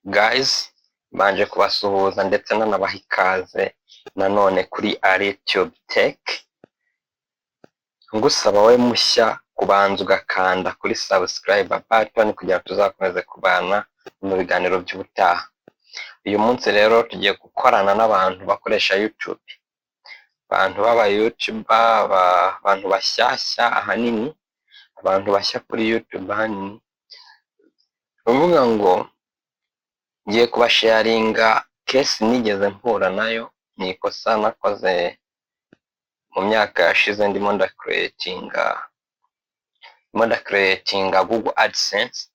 Guys, banje kubasuhuza ndetse nanabaha ikaze nanone kuri YouTube Tech, ngusaba we mushya kubanza ugakanda kuri subscribe button kugira tuzakomeze kubana mu biganiro by'ubutaha. Uyu munsi rero tugiye gukorana n'abantu bakoresha YouTube, abantu b'aba YouTuber, abantu bashyashya, ahanini abantu bashya kuri YouTube ahanini. Uvuga ngo ngiye kubasharinga case nigeze mpura nayo, ni ikosa nakoze mu myaka yashize ndimo ndakuretinga Google AdSense.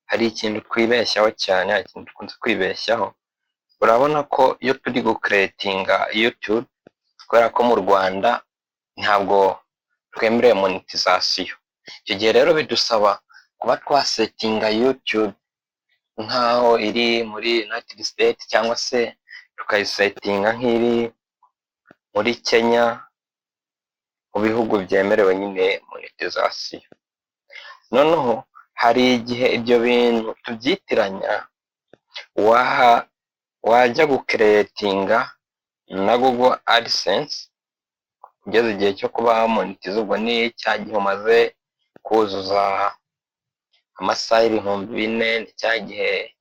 Hari ikintu twibeshyaho cyane, hari ikintu dukunze kwibeshyaho. Urabona ko iyo turi gukuretinga YouTube, kubera ko mu Rwanda ntabwo twemerewe monetization. Icyo gihe rero bidusaba kuba twasetinga YouTube nkaho iri muri United States cyangwa se tukayisetinga nk'iri muri Kenya, mu bihugu byemerewe nyine monetization. Noneho hari igihe ibyo bintu tubyitiranya, wajya gukuretinga na Google AdSense, ugeze igihe cyo kuba monetize, ubwo ni cya gihe umaze kuzuza amasaha 4,000, ni cya gihe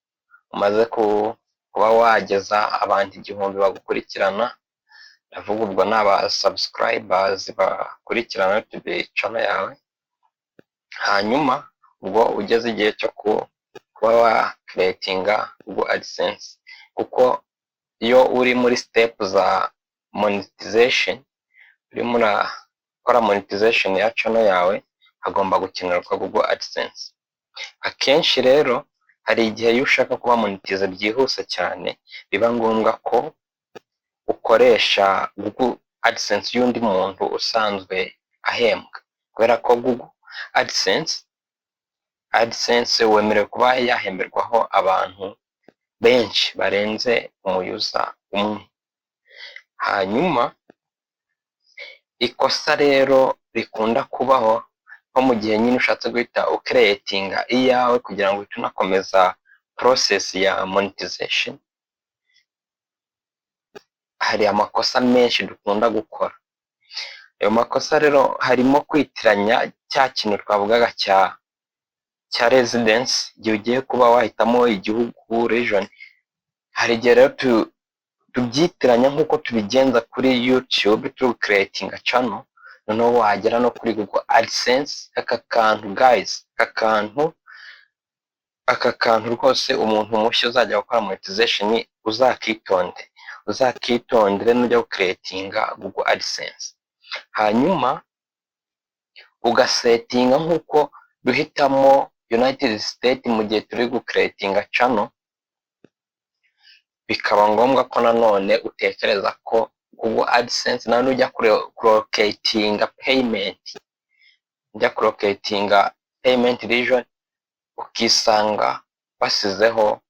umaze kuba wageza abantu 1,000 bagukurikirana. Ndavuga ubwo ni aba subscribers bakurikirana YouTube channel yawe. Hanyuma ubwo ugeze igihe cyo kuba wa creatinga Google AdSense, kuko iyo uri muri step za monetization, urimo urakora monetization ya channel yawe, hagomba gukenerwa Google AdSense. Akenshi rero hari igihe iyo ushaka kuba monetize byihuse cyane, biba ngombwa ko ukoresha Google AdSense y'undi muntu usanzwe ahembwa, kubera ko Google AdSense wemerewe kuba yahemberwaho abantu benshi barenze umuyuza umwe. Hanyuma ikosa rero rikunda kubaho nko mu gihe nyine ushatse guhita ucreatinga iyawe kugira ngo uhite unakomeza process ya monetization, hari amakosa menshi dukunda gukora. Ayo makosa rero harimo kwitiranya cya kintu twavugaga cya residence, igihe ugiye kuba wahitamo igihugu, region. Hari igihe rero tubyitiranya nk'uko tubigenza kuri YouTube turi creating channel, noneho wagera no kuri Google AdSense. Aka kantu guys, aka kantu rwose umuntu mushya uzajya gukora monetization uzakitondere nujya gucreatinga Google AdSense. Hanyuma ugasetinga nk'uko duhitamo United States mu gihe turi gucreatinga channel, bikaba ngombwa ko nanone utekereza ko Google AdSense nawe ujya kulocatinga payment region, ukisanga basizeho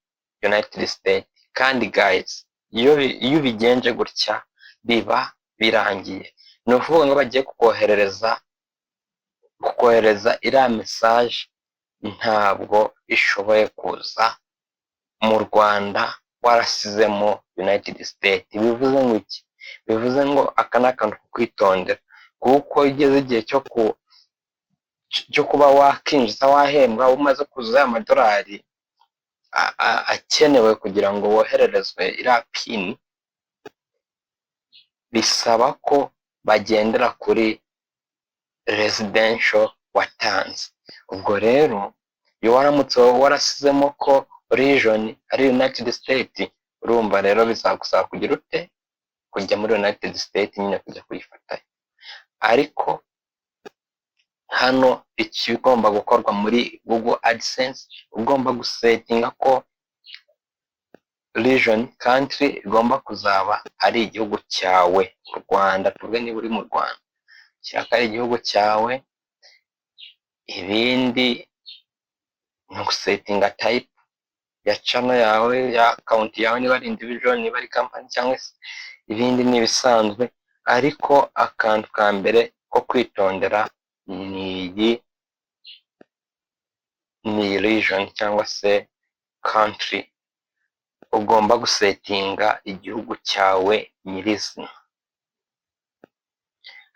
United States. Kandi guys, iyo ubigenje gutya biba birangiye. Ni ukuvuga ngo bagiye kukohereza iriya message, ntabwo ishoboye kuza mu Rwanda warasizemo United States. Bivuze ngo iki? Bivuze ngo aka ni akantu ko kwitondera, kuko igeze igihe cyo kuba wakinjiza, wahembwa, umaze kuzuza amadolari akenewe kugira ngo wohererezwe iriya pin, bisaba ko bagendera kuri residential watanze. Ubwo rero iyo waramutse warasizemo ko region ari United States, urumva rero bizagusaba kugira ute, kujya muri United States nyine kujya kuyifatayo. Ariko hano ikigomba gukorwa muri Google AdSense, ugomba gusetinga ko region country igomba kuzaba ari igihugu cyawe. U Rwanda, tuvuge niba uri mu Rwanda, cyangwa ari igihugu cyawe. Ibindi ni ugusetinga type ya channel yawe, ya account yawe, niba ari individual, niba ari company cyangwa se ibindi ni ibisanzwe. Ariko akantu ka mbere ko kwitondera ni region cyangwa se country, ugomba gusetinga igihugu cyawe nyirizina.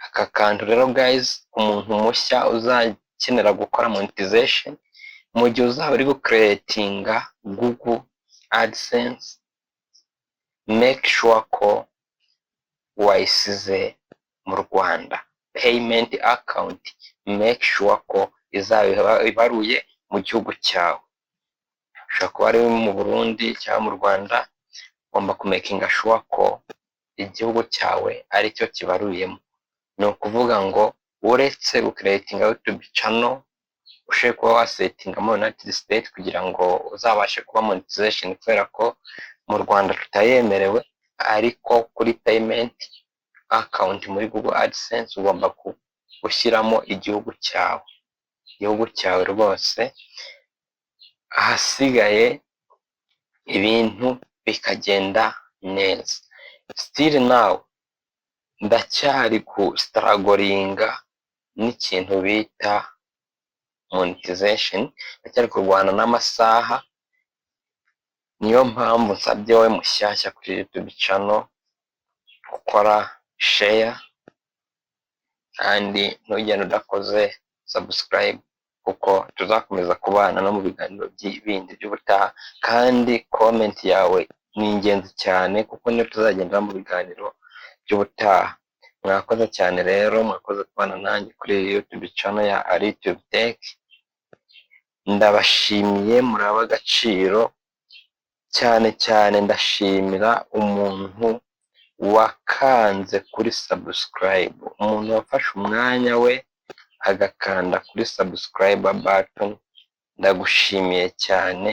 Aka kantu rero guys, umuntu mushya uzakenera gukora monetization, mu gihe uzaba uri gucreatinga Google AdSense, make sure ko wayisize mu Rwanda. Payment account, make sure ko izaba ibaruye mu gihugu cyawe. Ushobora kuba ari mu Burundi cyangwa mu Rwanda, ugomba kumakinga sure ko igihugu cyawe aricyo kibaruyemo. Ni ukuvuga ngo uretse gucreatinga YouTube channel, ushobora kuba wasetingamo United States kugira ngo uzabashe kuba monetization, kubera ko mu Rwanda tutayemerewe, ariko kuri payment account muri Google AdSense ugomba gushyiramo igihugu cyawe rwose, ahasigaye ibintu bikagenda neza. Still now ndacyari struggling n'ikintu bita monetization, ndacyari kurwana n'amasaha. Niyo mpamvu nsabye wowe mushyashya kuri YouTube channel gukora share kandi ntugende udakoze subscribe, kuko tuzakomeza kubana no mu biganiro bindi by'ubutaha. Kandi comment yawe ni ingenzi cyane, kuko niyo tuzagenda mu biganiro by'ubutaha. Mwakoze cyane rero, mwakoze kubana nanjye kuri YouTube channel ya AliTube Tech. Ndabashimiye, muri ab'agaciro cyane cyane. Ndashimira umuntu wakanze kuri subscribe, umuntu wafashe umwanya we agakanda kuri subscribe button. Ndagushimiye cyane,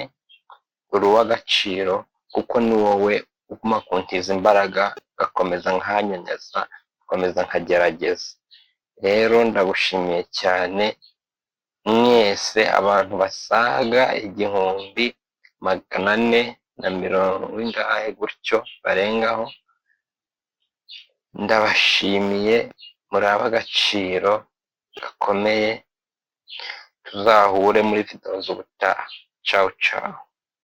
uri uw'agaciro, kuko ni wowe uguma kuntiza imbaraga, gakomeza nkanyonyaza, gakomeza nkagerageza. Rero ndagushimiye cyane mwese, abantu basaga 1400 gutyo barengaho. Ndabashimiye, muri ab'agaciro gakomeye. Tuzahure muri video z'ubutaha. Ciao ciao.